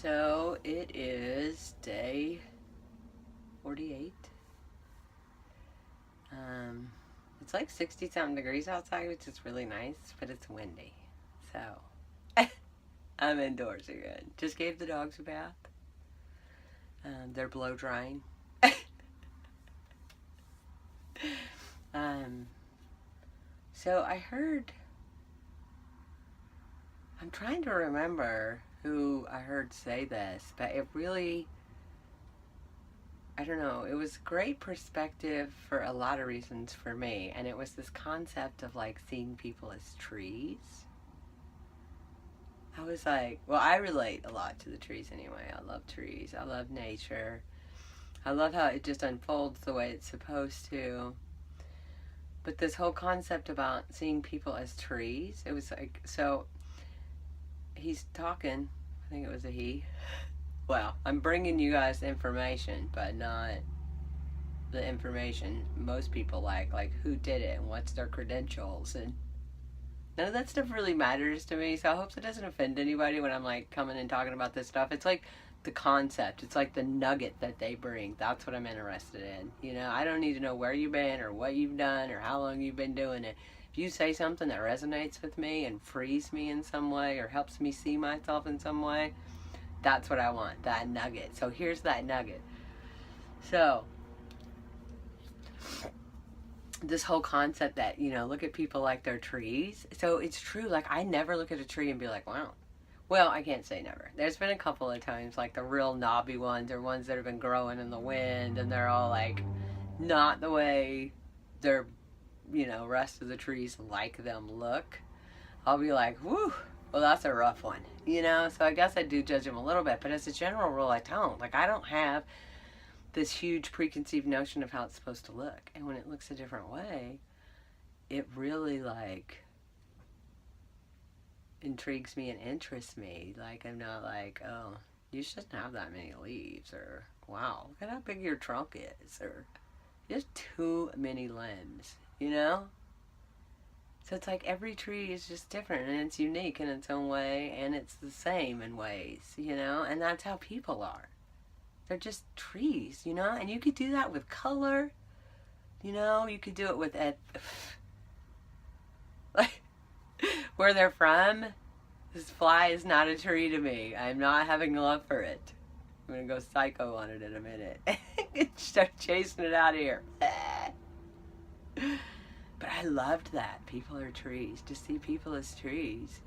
So it is day 48. Um, it's like 60 something degrees outside, which is really nice, but it's windy. So I'm indoors again. Just gave the dogs a bath. They're blow drying. um, so I heard, I'm trying to remember who I heard say this, but it really, I don't know, it was great perspective for a lot of reasons for me. And it was this concept of like seeing people as trees. I was like, well, I relate a lot to the trees anyway. I love trees. I love nature. I love how it just unfolds the way it's supposed to. But this whole concept about seeing people as trees, it was like, so he's talking, I think it was a he. Well, I'm bringing you guys information, but not the information most people like who did it and what's their credentials, and none of that stuff really matters to me. So I hope it doesn't offend anybody when I'm like coming and talking about this stuff. It's like the concept, it's like the nugget that they bring. That's what I'm interested in. I don't need to know where you've been or what you've done or how long you've been doing it. If you say something that resonates with me and frees me in some way or helps me see myself in some way, that's what I want, that nugget. So here's that nugget. So this whole concept that, look at people like they're trees. So it's true. Like, I never look at a tree and be like, wow. Well, I can't say never. There's been a couple of times, like the real knobby ones or ones that have been growing in the wind and they're all like not the way their, rest of the trees like them look. I'll be like, whew, well, that's a rough one, So I guess I do judge them a little bit, but as a general rule, I don't. Like, I don't have this huge preconceived notion of how it's supposed to look. And when it looks a different way, it really like intrigues me and interests me. Like, I'm not like, oh, you shouldn't have that many leaves, or wow, look at how big your trunk is, or just too many limbs, So it's like every tree is just different and it's unique in its own way and it's the same in ways, and that's how people are. They're just trees, and you could do that with color, you could do it with like where they're from. This fly is not a tree to me. I'm not having love for it. I'm gonna go psycho on it in a minute. Start chasing it out of here. But I loved that. People are trees. To see people as trees,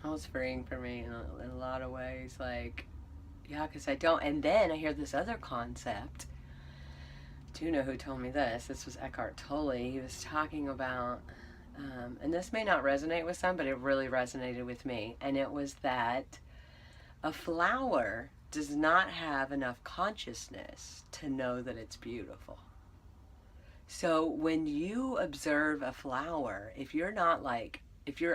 That was freeing for me in a lot of ways. Like, yeah, because I don't. And then I hear this other concept. Do you know who told me this? This was Eckhart Tolle. He was talking about, and this may not resonate with some, but it really resonated with me. And it was that a flower does not have enough consciousness to know that it's beautiful. So when you observe a flower, if you're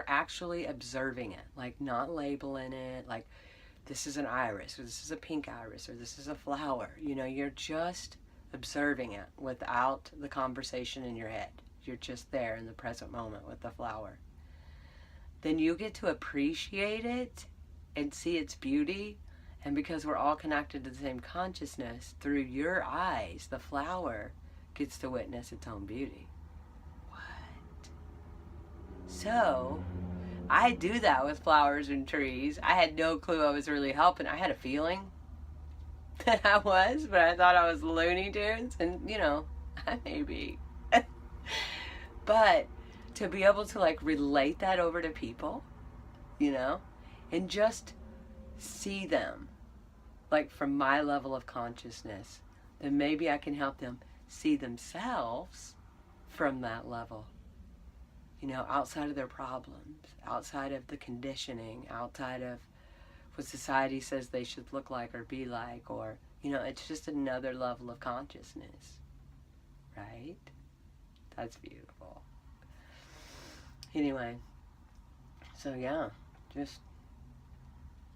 actually observing it, like not labeling it, like this is an iris, or this is a pink iris, or this is a flower, you're just observing it without the conversation in your head. You're just there in the present moment with the flower. Then you get to appreciate it and see its beauty. And because we're all connected to the same consciousness, through your eyes, the flower gets to witness its own beauty. What? So, I do that with flowers and trees. I had no clue I was really helping. I had a feeling that I was, but I thought I was Looney Tunes, and I may be. But to be able to like relate that over to people, and just see them like from my level of consciousness, then maybe I can help them see themselves from that level, outside of their problems, outside of the conditioning, outside of what society says they should look like or be like, or, it's just another level of consciousness, right? That's beautiful. Anyway, so yeah, just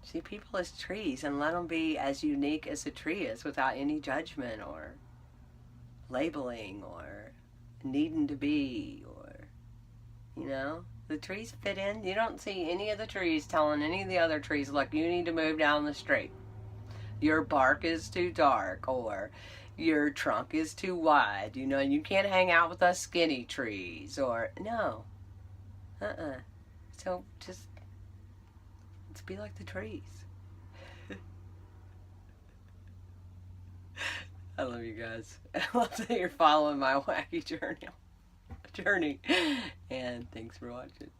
see people as trees and let them be as unique as a tree is without any judgment or labeling or needing to be, or, The trees fit in. You don't see any of the trees telling any of the other trees, look, you need to move down the street. Your bark is too dark, or your trunk is too wide. You know, you can't hang out with us skinny trees, or no. So just, let's be like the trees. I love you guys. I love that you're following my wacky journey. And thanks for watching.